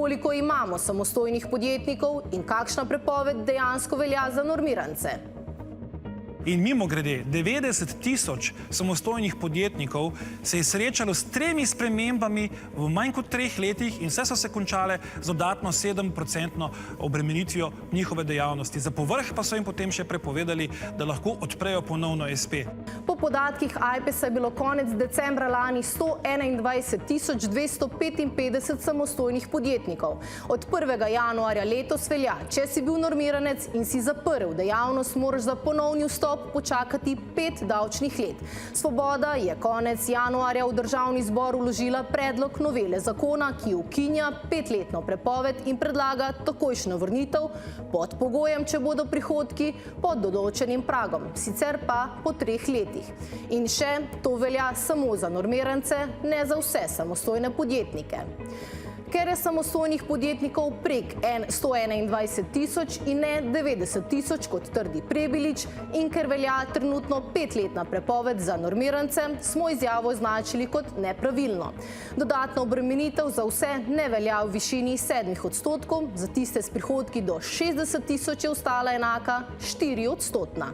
Koliko imamo samostojnih podjetnikov in kakšna prepoved dejansko velja za normirance? In mimogrede, 90 tisoč samostojnih podjetnikov se je srečalo s 3 spremembami v manj kot 3 letih in vse so se končale z dodatno 7% obremenitvijo njihove dejavnosti. Za povrh pa so jim potem še prepovedali, da lahko odprejo ponovno SP. Po podatkih AJPES-a je bilo konec decembra lani 121 tisoč 255 samostojnih podjetnikov. Od 1. januarja letos velja, če si bil normiranec in si zaprl dejavnost, moraš za ponovni vstop počakati 5 davčnih let. Svoboda je konec januarja v Državni zbor vložila predlog novele zakona, ki ukinja 5-letno prepoved in predlaga takojšnjo vrnitev pod pogojem, če bodo prihodki pod določenim pragom, sicer pa po 3 letih. In še, to velja samo za normirance, ne za vse samostojne podjetnike. Ker je samostojnih podjetnikov prek 121 tisoč in ne 90 tisoč, kot trdi Prebilič, in ker velja trenutno 5-letna prepoved za normirance, smo izjavo označili kot nepravilno. Dodatna obremenitev za vse ne velja v višini 7%, za tiste s prihodki do 60 tisoč je ostala enaka 4%.